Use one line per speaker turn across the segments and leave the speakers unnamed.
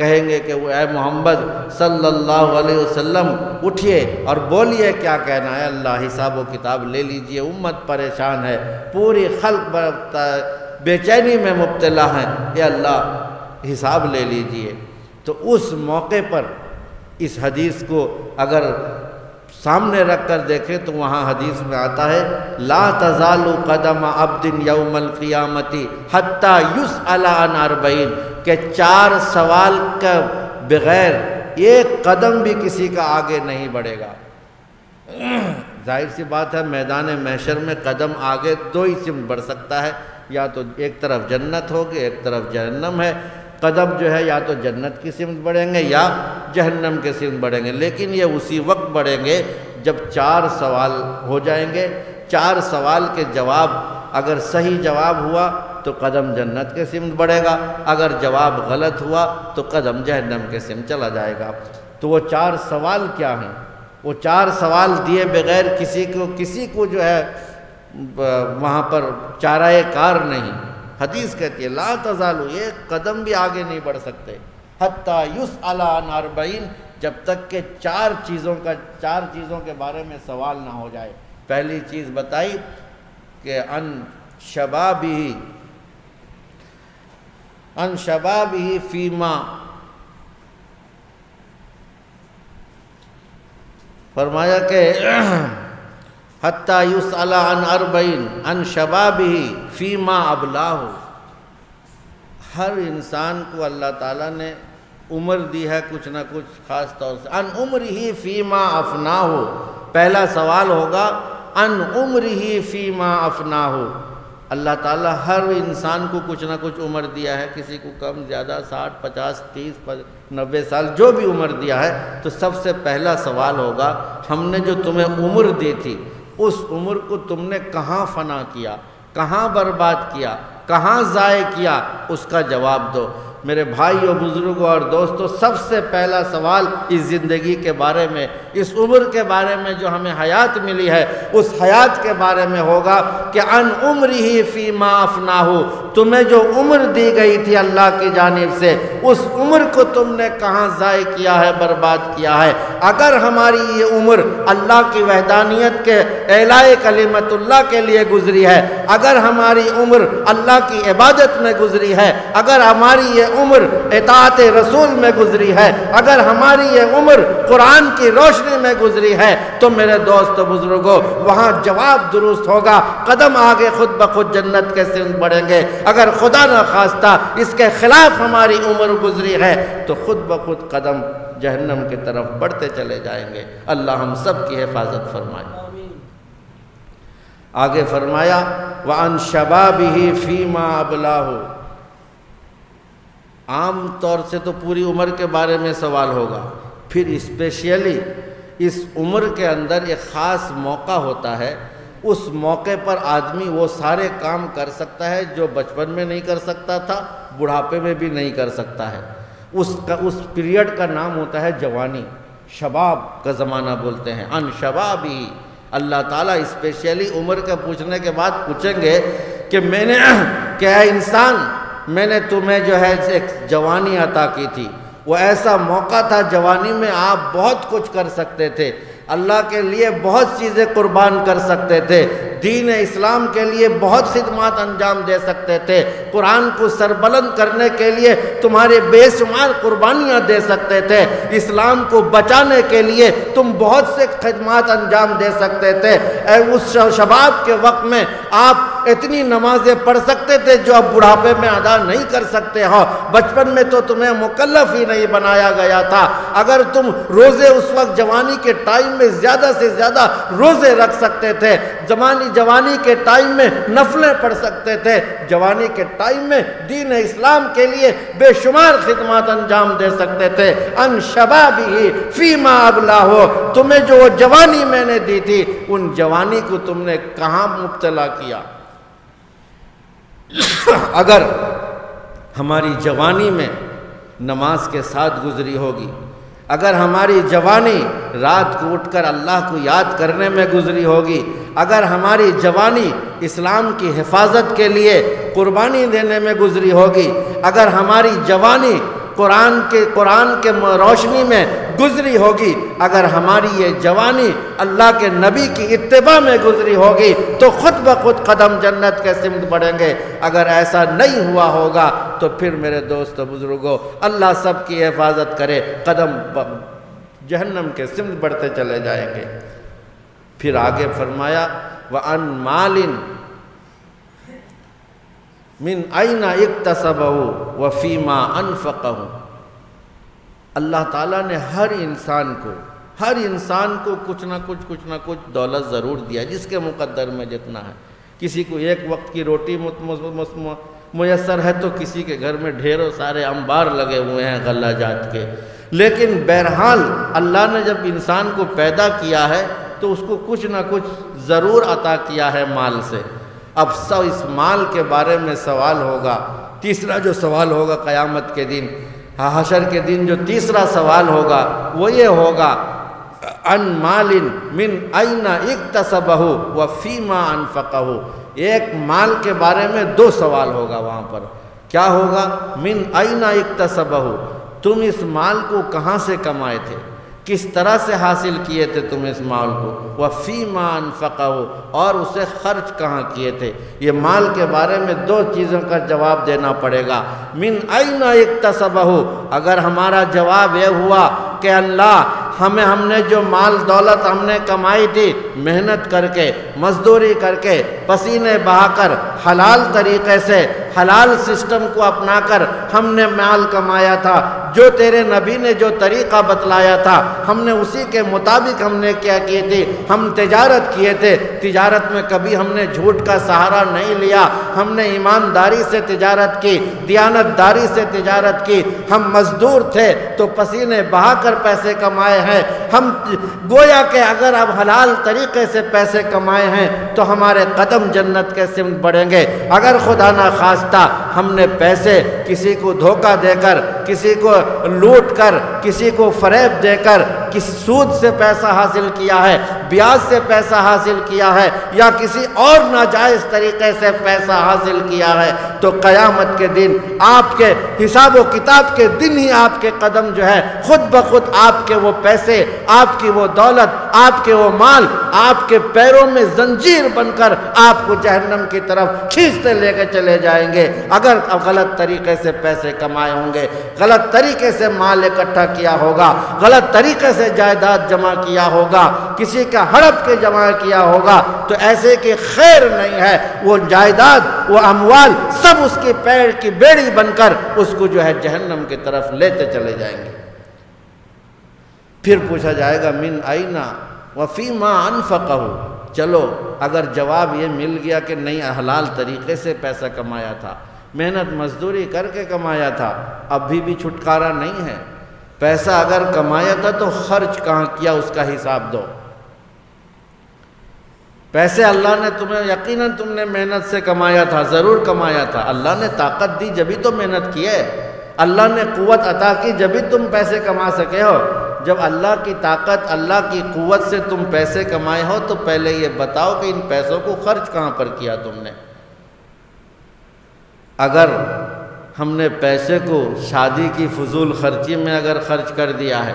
کہیں گے کہ وہ اے محمد صلی اللہ علیہ وسلم اٹھیے اور بولیے کیا کہنا ہے، اللہ حساب و کتاب لے لیجئے، امت پریشان ہے، پوری خلق بے چینی میں مبتلا ہیں، اے اللہ حساب لے لیجئے۔ تو اس موقع پر اس حدیث کو اگر سامنے رکھ کر دیکھیں تو وہاں حدیث میں آتا ہے لا تزال قدم عبد یوم القیامت حتی یسأل عن 40، کہ 4 سوال کا بغیر ایک قدم بھی کسی کا آگے نہیں بڑھے گا۔ ظاہر سی بات ہے میدان محشر میں قدم آگے 2 ہی سمت بڑھ سکتا ہے، یا تو ایک طرف جنت ہوگی ایک طرف جہنم ہے، قدم جو ہے یا تو جنت کی سمت بڑھیں گے یا جہنم کے سمت بڑھیں گے، لیکن یہ اسی وقت بڑھیں گے جب 4 سوال ہو جائیں گے۔ 4 سوال کے جواب اگر صحیح جواب ہوا تو قدم جنت کے سمت بڑھے گا، اگر جواب غلط ہوا تو قدم جہنم کے سمت چلا جائے گا۔ تو وہ 4 سوال کیا ہیں؟ وہ 4 سوال دیے بغیر کسی کو جو ہے وہاں پر چارہ کار نہیں۔ حدیث کہتی ہے لا تزالو، ایک قدم بھی آگے نہیں بڑھ سکتے، حتی یسأل عن 40، جب تک کہ 4 چیزوں کے بارے میں سوال نہ ہو جائے۔ پہلی چیز بتائی کہ ان شبابہ فیما، فرمایا کہ حتی یسأل عن 40 ان شبابہ فیما ابلاہ۔ ہر انسان کو اللہ تعالیٰ نے عمر دی ہے کچھ نہ کچھ خاص طور سے، ان عمرہ فیما افناہ، پہلا سوال ہوگا ان عمرہ فیما افناہ۔ اللہ تعالیٰ ہر انسان کو کچھ نہ کچھ عمر دیا ہے، کسی کو کم زیادہ 60 50 30 90 سال جو بھی عمر دیا ہے، تو سب سے پہلا سوال ہوگا ہم نے جو تمہیں عمر دی تھی اس عمر کو تم نے کہاں فنا کیا، کہاں برباد کیا، کہاں ضائع کیا، اس کا جواب دو۔ میرے بھائیوں بزرگوں اور دوستوں، سب سے پہلا سوال اس زندگی کے بارے میں، اس عمر کے بارے میں جو ہمیں حیات ملی ہے اس حیات کے بارے میں ہوگا کہ ان عمرہ فیما افناہ، تمہیں جو عمر دی گئی تھی اللہ کی جانب سے اس عمر کو تم نے کہاں ضائع کیا ہے، برباد کیا ہے۔ اگر ہماری یہ عمر اللہ کی وحدانیت کے اعلاء کلمت اللہ کے لیے گزری ہے، اگر ہماری عمر اللہ کی عبادت میں گزری ہے، اگر ہماری یہ عمر اطاعت رسول میں گزری ہے، اگر ہماری یہ عمر قرآن کی روشنی میں گزری ہے، تو میرے دوست و بزرگوں وہاں جواب درست ہوگا، قدم آگے خود بخود جنت کے سمت بڑھیں گے۔ اگر خدا نہ خواستہ اس کے خلاف ہماری عمر گزری ہے تو خود بخود قدم جہنم کی طرف بڑھتے چلے جائیں گے۔ اللہ ہم سب کی حفاظت فرمائے۔ آگے فرمایا وَعَنْ شَبَابِهِ فِيمَا أَبْلَاهُ، عام طور سے تو پوری عمر کے بارے میں سوال ہوگا، پھر اسپیشلی اس عمر کے اندر ایک خاص موقع ہوتا ہے، اس موقع پر آدمی وہ سارے کام کر سکتا ہے جو بچپن میں نہیں کر سکتا تھا، بڑھاپے میں بھی نہیں کر سکتا ہے۔ اس پیریڈ کا نام ہوتا ہے جوانی، شباب کا زمانہ بولتے ہیں۔ ان شبابی، اللہ تعالیٰ اسپیشلی عمر کا پوچھنے کے بعد پوچھیں گے کہ کیا انسان میں نے تمہیں جو ہے ایک جوانی عطا کی تھی، وہ ایسا موقع تھا جوانی میں آپ بہت کچھ کر سکتے تھے، اللہ کے لیے بہت چیزیں قربان کر سکتے تھے، دین اسلام کے لیے بہت خدمات انجام دے سکتے تھے، قرآن کو سربلند کرنے کے لیے تمہارے بے شمار قربانیاں دے سکتے تھے، اسلام کو بچانے کے لیے تم بہت سے خدمات انجام دے سکتے تھے۔ اس شباب کے وقت میں آپ اتنی نمازیں پڑھ سکتے تھے جو اب بڑھاپے میں ادا نہیں کر سکتے ہو۔ بچپن میں تو تمہیں مکلف ہی نہیں بنایا گیا تھا، اگر تم روزے اس وقت جوانی کے ٹائم میں زیادہ سے زیادہ روزے رکھ سکتے تھے، جوانی کے ٹائم میں نفلیں پڑھ سکتے تھے، جوانی کے ٹائم میں دین اسلام کے لیے بے شمار خدمات انجام دے سکتے تھے۔ ان شبابہ فیما ابلاہ، تمہیں جو جوانی میں نے دی تھی ان جوانی کو تم نے کہاں مبتلا کیا؟ اگر ہماری جوانی میں نماز کے ساتھ گزری ہوگی، اگر ہماری جوانی رات کو اٹھ کر اللہ کو یاد کرنے میں گزری ہوگی، اگر ہماری جوانی اسلام کی حفاظت کے لیے قربانی دینے میں گزری ہوگی، اگر ہماری جوانی قرآن کے روشنی میں گزری ہوگی، اگر ہماری یہ جوانی اللہ کے نبی کی اتباع میں گزری ہوگی تو خود بخود قدم جنت کے سمت بڑھیں گے۔ اگر ایسا نہیں ہوا ہوگا تو پھر میرے دوست و بزرگوں، اللہ سب کی حفاظت کرے، قدم جہنم کے سمت بڑھتے چلے جائیں گے۔ پھر آگے فرمایا وَأَن مَالٍ مِنْ أَيْنَ اكْتَسَبَهُ وَفِيمَا أَنْفَقَهُ۔ اللہ تعالیٰ نے ہر انسان کو کچھ نہ کچھ دولت ضرور دیا، جس کے مقدر میں جتنا ہے۔ کسی کو ایک وقت کی روٹی میسر ہے تو کسی کے گھر میں ڈھیروں سارے انبار لگے ہوئے ہیں غلہ جات کے، لیکن بہرحال اللہ نے جب انسان کو پیدا کیا ہے تو اس کو کچھ نہ کچھ ضرور عطا کیا ہے مال سے۔ اب اس مال کے بارے میں سوال ہوگا، تیسرا جو سوال ہوگا قیامت کے دن، حشر کے دن جو تیسرا سوال ہوگا وہ یہ ہوگا ان مال من این اکتسبہ وفیما انفقہ۔ ایک مال کے بارے میں دو سوال ہوگا وہاں پر۔ کیا ہوگا؟ من این اکتسبہ، تم اس مال کو کہاں سے کمائے تھے، کس طرح سے حاصل کیے تھے تم اس مال کو، وفیما انفقہ، اور اسے خرچ کہاں کیے تھے۔ یہ مال کے بارے میں دو چیزوں کا جواب دینا پڑے گا۔ من این اکتسبہ، اگر ہمارا جواب یہ ہوا کہ اللہ ہم نے جو مال دولت ہم نے کمائی تھی محنت کر کے، مزدوری کر کے، پسینے بہا کر، حلال طریقے سے، حلال سسٹم کو اپنا کر ہم نے مال کمایا تھا، جو تیرے نبی نے جو طریقہ بتلایا تھا ہم نے اسی کے مطابق ہم نے کیا کی تھی، ہم تجارت کیے تھے، تجارت میں کبھی ہم نے جھوٹ کا سہارا نہیں لیا، ہم نے ایمانداری سے تجارت کی، دیانت داری سے تجارت کی، ہم مزدور تھے تو پسینے بہا کر پیسے کمائے ہیں، ہم گویا کہ اگر اب حلال طریقے سے پیسے کمائے ہیں تو ہمارے قدم جنت کے سمت بڑھیں گے۔ اگر خدا نہ خواستہ ہم نے پیسے کسی کو دھوکہ دے کر، کسی کو لوٹ کر، کسی کو فریب دے کر، کسی سود سے پیسہ حاصل کیا ہے، بیاج سے پیسہ حاصل کیا ہے، یا کسی اور ناجائز طریقے سے پیسہ حاصل کیا ہے، تو قیامت کے دن آپ کے حساب و کتاب کے دن ہی آپ کے قدم جو ہے خود بخود آپ کے وہ پیسے، آپ کی وہ دولت، آپ کے وہ مال آپ کے پیروں میں زنجیر بن کر آپ کو جہنم کی طرف کھینچتے لے کے چلے جائیں گے۔ اگر غلط طریقے سے پیسے کمائے ہوں گے، غلط طریقے سے مال اکٹھا کیا ہوگا، غلط طریقے سے جائیداد جمع کیا ہوگا، کسی کا ہڑپ کے جمع کیا ہوگا، تو ایسے کہ خیر نہیں ہے، وہ جائیداد، وہ اموال سب اس کی پیر کی بیڑی بن کر اس کو جو ہے جہنم کی طرف لیتے چلے جائیں گے۔ پھر پوچھا جائے گا من اینا وفیما انفقہ۔ چلو اگر جواب یہ مل گیا کہ نہیں حلال طریقے سے پیسہ کمایا تھا، محنت مزدوری کر کے کمایا تھا، ابھی بھی چھٹکارا نہیں ہے۔ پیسہ اگر کمایا تھا تو خرچ کہاں کیا اس کا حساب دو۔ پیسے اللہ نے تمہیں، یقیناً تم نے محنت سے کمایا تھا، ضرور کمایا تھا، اللہ نے طاقت دی جبھی تو محنت کی ہے، اللہ نے قوت عطا کی جبھی تم پیسے کما سکے ہو۔ جب اللہ کی طاقت، اللہ کی قوت سے تم پیسے کمائے ہو تو پہلے یہ بتاؤ کہ ان پیسوں کو خرچ کہاں پر کیا تم نے۔ اگر ہم نے پیسے کو شادی کی فضول خرچی میں اگر خرچ کر دیا ہے،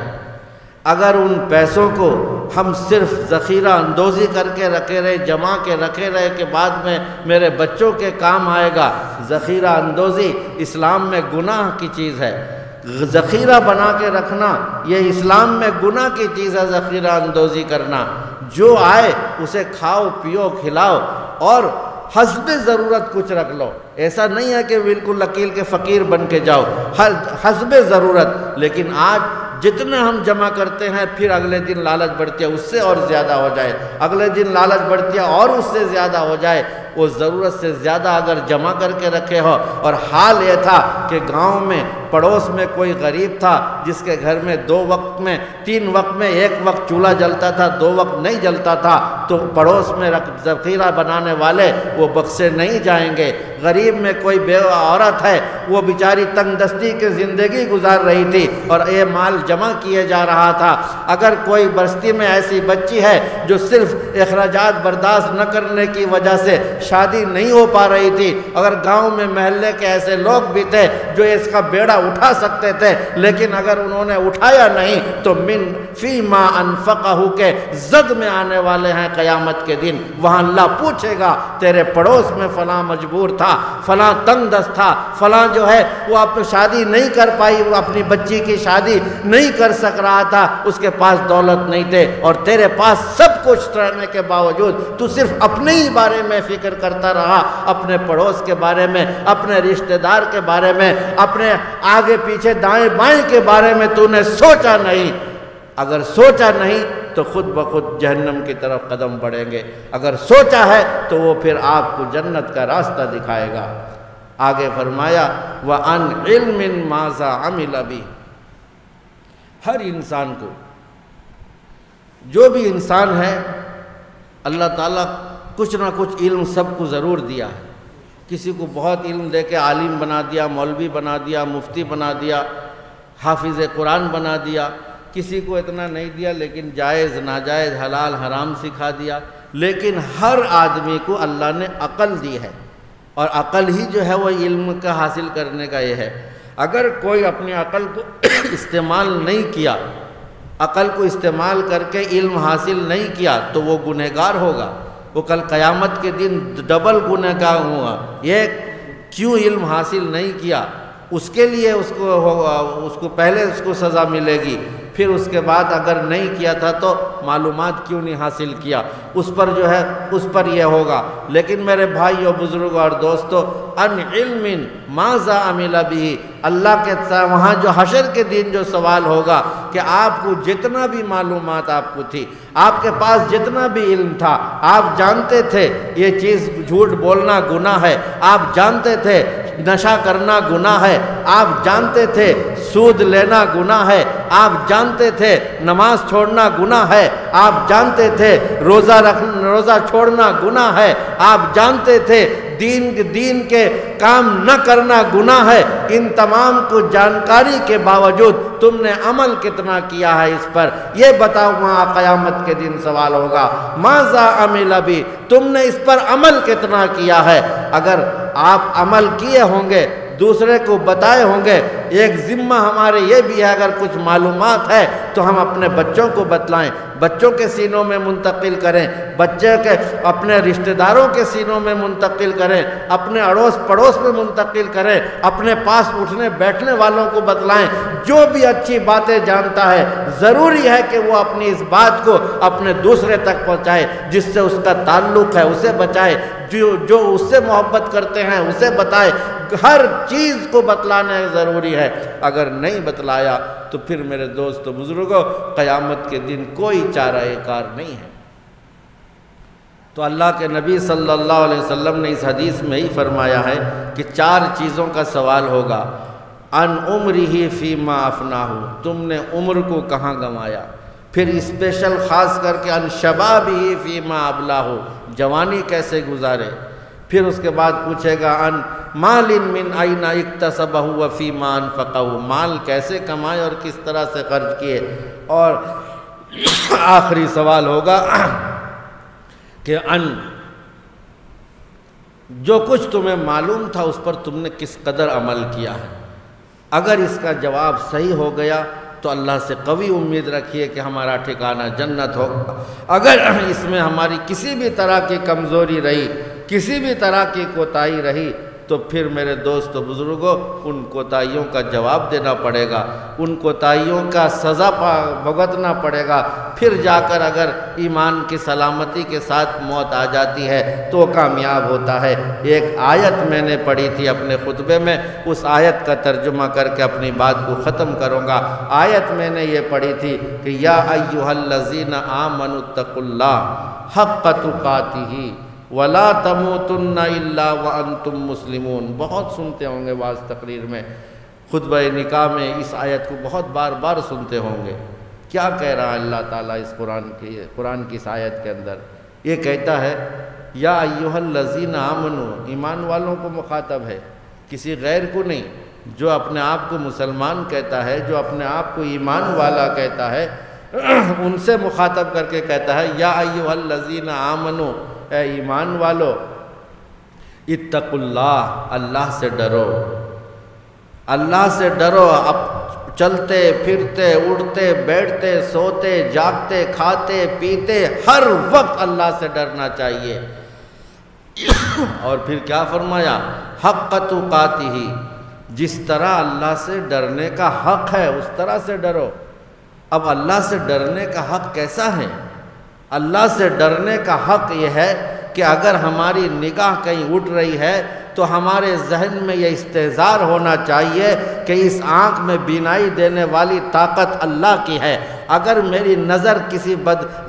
اگر ان پیسوں کو ہم صرف ذخیرہ اندوزی کر کے رکھے رہے، جمع کے رکھے رہے کہ بعد میں میرے بچوں کے کام آئے گا، ذخیرہ اندوزی اسلام میں گناہ کی چیز ہے۔ ذخیرہ بنا کے رکھنا یہ اسلام میں گناہ کی چیز ہے، ذخیرہ اندوزی کرنا۔ جو آئے اسے کھاؤ پیو کھلاؤ اور حسب ضرورت کچھ رکھ لو، ایسا نہیں ہے کہ بالکل لکیل کے فقیر بن کے جاؤ، حسب ضرورت۔ لیکن آج جتنے ہم جمع کرتے ہیں پھر اگلے دن لالچ بڑھتی ہے اس سے اور زیادہ ہو جائے، اگلے دن لالچ بڑھتی ہے اور اس سے زیادہ ہو جائے۔ وہ ضرورت سے زیادہ اگر جمع کر کے رکھے ہو، اور حال یہ تھا کہ گاؤں میں پڑوس میں کوئی غریب تھا جس کے گھر میں 2 وقت میں 3 وقت میں 1 وقت چولہا جلتا تھا، 2 وقت نہیں جلتا تھا، تو پڑوس میں ذخیرہ بنانے والے وہ بخشے نہیں جائیں گے۔ غریب میں کوئی بیوہ عورت ہے، وہ بیچاری تنگ دستی کی زندگی گزار رہی تھی اور یہ مال جمع کیے جا رہا تھا۔ اگر کوئی بستی میں ایسی بچی ہے جو صرف اخراجات برداشت نہ کرنے کی وجہ سے شادی نہیں ہو پا رہی تھی، اگر گاؤں میں محلے کے ایسے لوگ بھی تھے جو اس کا بیڑا اٹھا سکتے تھے، لیکن اگر انہوں نے اٹھایا نہیں تو من فی ما انفقہ کے زد میں آنے والے ہیں قیامت کے دن۔ وہاں اللہ پوچھے گا تیرے پڑوس میں فلاں مجبور تھا، فلاں تنگ دست تھا، فلاں جو ہے وہ آپ شادی نہیں کر پائی، وہ اپنی بچی کی شادی نہیں کر سک رہا تھا، اس کے پاس دولت نہیں تھے، اور تیرے پاس سب کچھ رہنے کے باوجود تو صرف اپنے ہی بارے میں فکر کرتا رہا، اپنے پڑوس کے بارے میں، اپنے رشتہ دار کے بارے میں، اپنے آگے پیچھے دائیں بائیں کے بارے میں تو نے سوچا نہیں۔ اگر سوچا نہیں تو خود بخود جہنم کی طرف قدم بڑھیں گے، اگر سوچا ہے تو وہ پھر آپ کو جنت کا راستہ دکھائے گا۔ آگے فرمایا وَأَنْ عِلْمٍ مَاذَا عَمِلَ بِهِ، ہر انسان کو، جو بھی انسان ہے، اللہ تعالیٰ کچھ نہ کچھ علم سب کو ضرور دیا ہے۔ کسی کو بہت علم دے کے عالم بنا دیا، مولوی بنا دیا، مفتی بنا دیا، حافظ قرآن بنا دیا، کسی کو اتنا نہیں دیا لیکن جائز ناجائز حلال حرام سکھا دیا، لیکن ہر آدمی کو اللہ نے عقل دی ہے، اور عقل ہی جو ہے وہ علم کا حاصل کرنے کا یہ ہے۔ اگر کوئی اپنی عقل کو استعمال نہیں کیا، عقل کو استعمال کر کے علم حاصل نہیں کیا تو وہ گنہگار ہوگا، وہ کل قیامت کے دن ڈبل گنہگار ہوگا۔ یہ کیوں علم حاصل نہیں کیا، اس کے لیے اس کو پہلے اس کو سزا ملے گی، پھر اس کے بعد اگر نہیں کیا تھا تو معلومات کیوں نہیں حاصل کیا، اس پر جو ہے اس پر یہ ہوگا۔ لیکن میرے بھائیوں، بزرگوں اور دوستوں، ان علم ماذا عمل به، اللہ کے وہاں جو حشر کے دن جو سوال ہوگا کہ آپ کو جتنا بھی معلومات آپ کو تھی، آپ کے پاس جتنا بھی علم تھا، آپ جانتے تھے یہ چیز جھوٹ بولنا گناہ ہے، آپ جانتے تھے نشہ کرنا گناہ ہے، آپ جانتے تھے سود لینا گناہ ہے، آپ جانتے تھے نماز چھوڑنا گناہ ہے، آپ جانتے تھے روزہ چھوڑنا گناہ ہے، آپ جانتے تھے دین کے کام نہ کرنا گناہ ہے، ان تمام کو جانکاری کے باوجود تم نے عمل کتنا کیا ہے اس پر، یہ بتاؤ۔ وہاں قیامت کے دن سوال ہوگا ماذا عمل بی، تم نے اس پر عمل کتنا کیا ہے۔ اگر آپ عمل کیے ہوں گے، دوسرے کو بتائے ہوں گے، ایک ذمہ ہمارے یہ بھی ہے، اگر کچھ معلومات ہے تو ہم اپنے بچوں کو بتلائیں، بچوں کے سینوں میں منتقل کریں، بچے کے اپنے رشتہ داروں کے سینوں میں منتقل کریں، اپنے اڑوس پڑوس میں منتقل کریں، اپنے پاس اٹھنے بیٹھنے والوں کو بتلائیں۔ جو بھی اچھی باتیں جانتا ہے ضروری ہے کہ وہ اپنی اس بات کو اپنے دوسرے تک پہنچائے، جس سے اس کا تعلق ہے اسے بچائے، جو اس سے محبت کرتے ہیں اسے بتائے۔ ہر چیز کو بتلانا ضروری ہے، اگر نہیں بتلایا تو پھر میرے دوستو بزرگوں قیامت کے دن کوئی چارہ کار نہیں ہے۔ تو اللہ کے نبی صلی اللہ علیہ وسلم نے اس حدیث میں ہی فرمایا ہے کہ 4 چیزوں کا سوال ہوگا۔ ان عمرہ فیما افناہ، تم نے عمر کو کہاں گنوایا، پھر اسپیشل خاص کر کے ان شبابہ فیما ابلاہ، جوانی کیسے گزارے، پھر اس کے بعد پوچھے گا ان مال من این اکتسبہ وفیما انفقہ، مال کیسے کمائے اور کس طرح سے خرچ کیے، اور آخری سوال ہوگا کہ ان جو کچھ تمہیں معلوم تھا اس پر تم نے کس قدر عمل کیا ہے۔ اگر اس کا جواب صحیح ہو گیا تو اللہ سے قوی امید رکھیے کہ ہمارا ٹھکانہ جنت ہوگا۔ اگر اس میں ہماری کسی بھی طرح کی کمزوری رہی، کسی بھی طرح کی کوتاہی رہی، تو پھر میرے دوست و بزرگوں ان کوتاہیوں کا جواب دینا پڑے گا، ان کوتاہیوں کا سزا بھگتنا پڑے گا۔ پھر جا کر اگر ایمان کی سلامتی کے ساتھ موت آ جاتی ہے تو کامیاب ہوتا ہے۔ ایک آیت میں نے پڑھی تھی اپنے خطبے میں، اس آیت کا ترجمہ کر کے اپنی بات کو ختم کروں گا۔ آیت میں نے یہ پڑھی تھی کہ یا ایھا الذین آمنوا اتقوا اللہ حق تقاتہ وَلَا تَمُوتُنَّ إِلَّا وَأَنْتُمْ مُسْلِمُونَ۔ بہت سنتے ہوں گے واعظ تقریر میں، خطبہ نکاح میں اس آیت کو بہت بار بار سنتے ہوں گے۔ کیا کہہ رہا ہے اللہ تعالیٰ اس قرآن کی اس آیت کے اندر؟ یہ کہتا ہے یا ایھا الذین آمنوا، ایمان والوں کو مخاطب ہے، کسی غیر کو نہیں۔ جو اپنے آپ کو مسلمان کہتا ہے، جو اپنے آپ کو ایمان والا کہتا ہے، ان سے مخاطب کر کے کہتا ہے یا ایھا الذین آمنوا، اے ایمان والو اتقوا اللہ، اللہ سے ڈرو، اللہ سے ڈرو۔ اب چلتے پھرتے اڑتے بیٹھتے سوتے جاگتے کھاتے پیتے ہر وقت اللہ سے ڈرنا چاہیے۔ اور پھر کیا فرمایا؟ حق تقاتہ، جس طرح اللہ سے ڈرنے کا حق ہے اس طرح سے ڈرو۔ اب اللہ سے ڈرنے کا حق کیسا ہے؟ اللہ سے ڈرنے کا حق یہ ہے کہ اگر ہماری نگاہ کہیں اٹھ رہی ہے تو ہمارے ذہن میں یہ استحضار ہونا چاہیے کہ اس آنکھ میں بینائی دینے والی طاقت اللہ کی ہے۔ اگر میری نظر کسی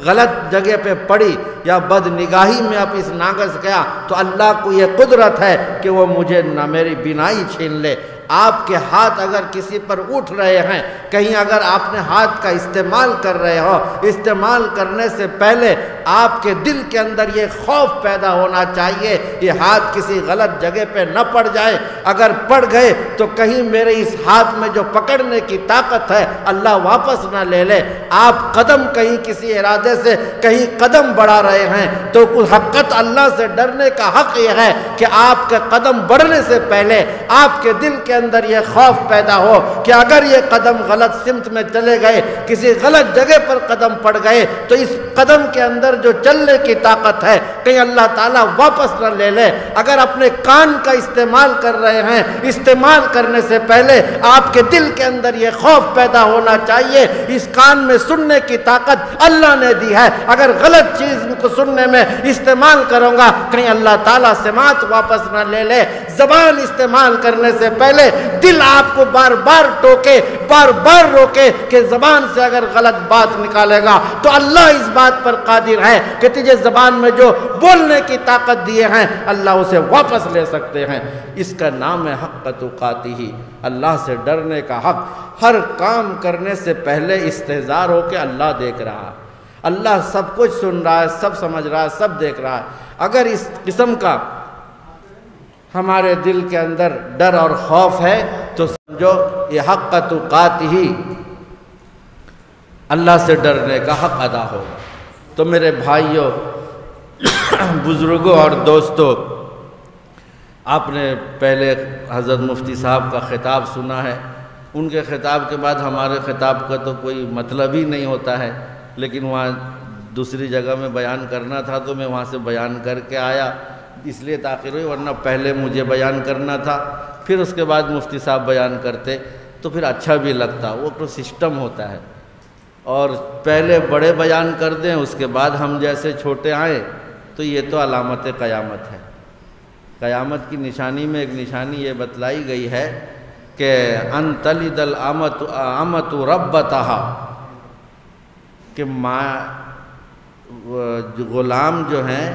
غلط جگہ پہ پڑی یا بد نگاہی میں اب اس ناقص گیا تو اللہ کو یہ قدرت ہے کہ وہ مجھے نہ میری بینائی چھین لے۔ آپ کے ہاتھ اگر کسی پر اٹھ رہے ہیں، کہیں اگر آپ نے ہاتھ کا استعمال کر رہے ہو، استعمال کرنے سے پہلے آپ کے دل کے اندر یہ خوف پیدا ہونا چاہیے یہ ہاتھ کسی غلط جگہ پہ نہ پڑ جائے۔ اگر پڑ گئے تو کہیں میرے اس ہاتھ میں جو پکڑنے کی طاقت ہے اللہ واپس نہ لے لے۔ آپ قدم کہیں کسی ارادے سے کہیں قدم بڑھا رہے ہیں تو حقیقت اللہ سے ڈرنے کا حق یہ ہے کہ آپ کے قدم بڑھنے سے پہلے آپ کے دل کے اندر یہ خوف پیدا ہو کہ اگر یہ قدم غلط سمت میں چلے گئے، کسی غلط جگہ پر قدم پڑ گئے تو اس قدم کے اندر جو چلنے کی طاقت ہے کہیں اللہ تعالیٰ واپس نہ لے لے۔ اگر اپنے کان کا استعمال کر رہے ہیں، استعمال کرنے سے پہلے آپ کے دل کے اندر یہ خوف پیدا ہونا چاہیے اس کان میں سننے کی طاقت اللہ نے دی ہے، اگر غلط چیز کو سننے میں استعمال کروں گا کہیں اللہ تعالیٰ سماعت واپس نہ لے لے۔ زبان استعمال کرنے سے پہلے دل آپ کو بار بار ٹوکے، بار بار روکے کہ زبان سے اگر غلط بات نکالے گا تو اللہ اس بات پر قادر ہے کہ تجھے زبان میں جو بولنے کی طاقت دیے ہیں اللہ اسے واپس لے سکتے ہیں۔ اس کا نام ہے حق تقاتہ، اللہ سے ڈرنے کا حق۔ ہر کام کرنے سے پہلے استحضار ہو کہ اللہ دیکھ رہا، اللہ سب کچھ سن رہا ہے، سب سمجھ رہا ہے، سب دیکھ رہا ہے۔ اگر اس قسم کا ہمارے دل کے اندر ڈر اور خوف ہے تو سمجھو یہ حق تقاتہ، اللہ سے ڈرنے کا حق ادا ہوگا۔ تو میرے بھائیوں، بزرگوں اور دوستوں، آپ نے پہلے حضرت مفتی صاحب کا خطاب سنا ہے۔ ان کے خطاب کے بعد ہمارے خطاب کا تو کوئی مطلب ہی نہیں ہوتا ہے، لیکن وہاں دوسری جگہ میں بیان کرنا تھا تو میں وہاں سے بیان کر کے آیا، اس لیے تاخیر ہوئی، ورنہ پہلے مجھے بیان کرنا تھا پھر اس کے بعد مفتی صاحب بیان کرتے تو پھر اچھا بھی لگتا۔ وہ تو سسٹم ہوتا ہے، اور پہلے بڑے بیان کر دیں اس کے بعد ہم جیسے چھوٹے آئیں تو یہ تو علامت قیامت ہے۔ قیامت کی نشانی میں ایک نشانی یہ بتلائی گئی ہے کہ ان تلد الامۃ ربتہا، کہ غلام جو ہیں،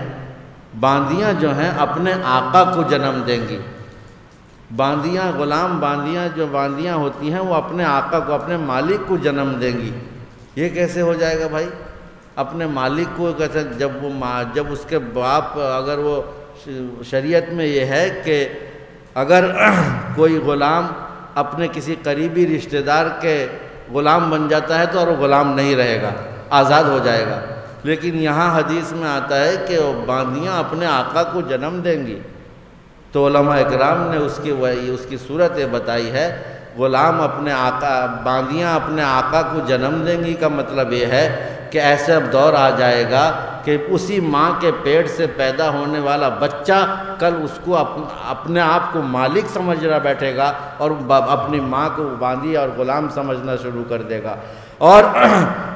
باندیاں جو ہیں اپنے آقا کو جنم دیں گی۔ باندیاں، غلام باندیاں جو باندیاں ہوتی ہیں وہ اپنے آقا کو، اپنے مالک کو جنم دیں گی۔ یہ کیسے ہو جائے گا بھائی؟ اپنے مالک کو کیسے؟ جب اس کے باپ، اگر وہ شریعت میں یہ ہے کہ اگر کوئی غلام اپنے کسی قریبی رشتہ دار کے غلام بن جاتا ہے تو اور وہ غلام نہیں رہے گا، آزاد ہو جائے گا، لیکن یہاں حدیث میں آتا ہے کہ باندیاں اپنے آقا کو جنم دیں گی۔ تو علماء اکرام نے اس کی صورت بتائی ہے، غلام اپنے آقا، باندیاں اپنے آقا کو جنم دیں گی کا مطلب یہ ہے کہ ایسا دور آ جائے گا کہ اسی ماں کے پیٹ سے پیدا ہونے والا بچہ کل اس کو اپنے آپ کو مالک سمجھنا بیٹھے گا اور اپنی ماں کو باندی اور غلام سمجھنا شروع کر دے گا۔ اور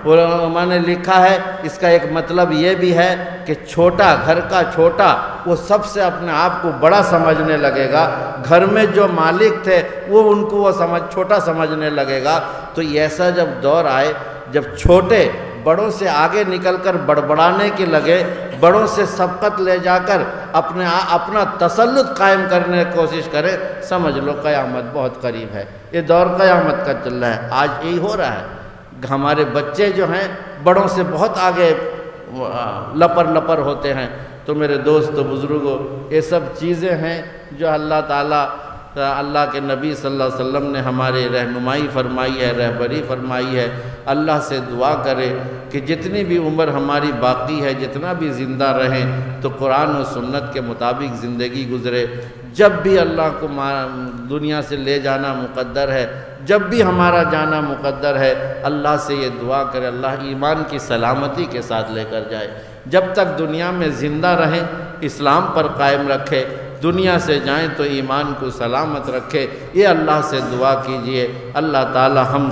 علماء نے لکھا ہے اس کا ایک مطلب یہ بھی ہے کہ چھوٹا، گھر کا چھوٹا وہ سب سے اپنے آپ کو بڑا سمجھنے لگے گا، گھر میں جو مالک تھے وہ ان کو وہ چھوٹا سمجھنے لگے گا۔ تو ایسا جب دور آئے جب چھوٹے بڑوں سے آگے نکل کر بڑبڑانے کے لگے، بڑوں سے سبقت لے جا کر اپنا تسلط قائم کرنے کی کوشش کرے، سمجھ لو قیامت بہت قریب ہے۔ یہ دور قیامت کا چل رہا ہے، آج یہی ہو رہا ہے۔ ہمارے بچے جو ہیں بڑوں سے بہت آگے لپر ہوتے ہیں۔ تو میرے دوست و بزرگوں، یہ سب چیزیں ہیں جو اللہ تعالیٰ اللہ کے نبی صلی اللہ علیہ وسلم نے ہمارے رہنمائی فرمائی ہے، رہبری فرمائی ہے۔ اللہ سے دعا کرے کہ جتنی بھی عمر ہماری باقی ہے، جتنا بھی زندہ رہیں تو قرآن و سنت کے مطابق زندگی گزرے۔ جب بھی اللہ کو دنیا سے لے جانا مقدر ہے، جب بھی ہمارا جانا مقدر ہے، اللہ سے یہ دعا کرے اللہ ایمان کی سلامتی کے ساتھ لے کر جائے۔ جب تک دنیا میں زندہ رہیں اسلام پر قائم رکھے، دنیا سے جائیں تو ایمان کو سلامت رکھے۔ یہ اللہ سے دعا کیجئے، اللہ تعالی ہم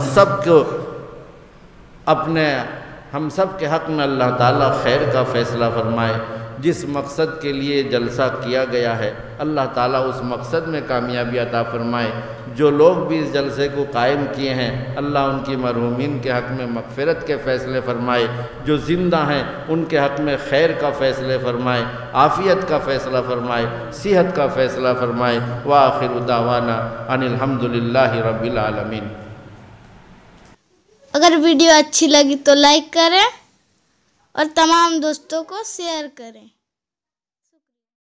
سب کے حق میں اللہ تعالی خیر کا فیصلہ فرمائے۔ جس مقصد کے لیے جلسہ کیا گیا ہے اللہ تعالیٰ اس مقصد میں کامیابی عطا فرمائے۔ جو لوگ بھی اس جلسے کو قائم کیے ہیں اللہ ان کی مرحومین کے حق میں مغفرت کے فیصلے فرمائے، جو زندہ ہیں ان کے حق میں خیر کا فیصلے فرمائے، عافیت کا فیصلہ فرمائے، صحت کا فیصلہ فرمائے۔ وآخر دعوانا ان الحمدللہ رب العالمین۔
اگر ویڈیو اچھی لگی تو لائک کریں اور تمام دوستوں کو شیئر کریں۔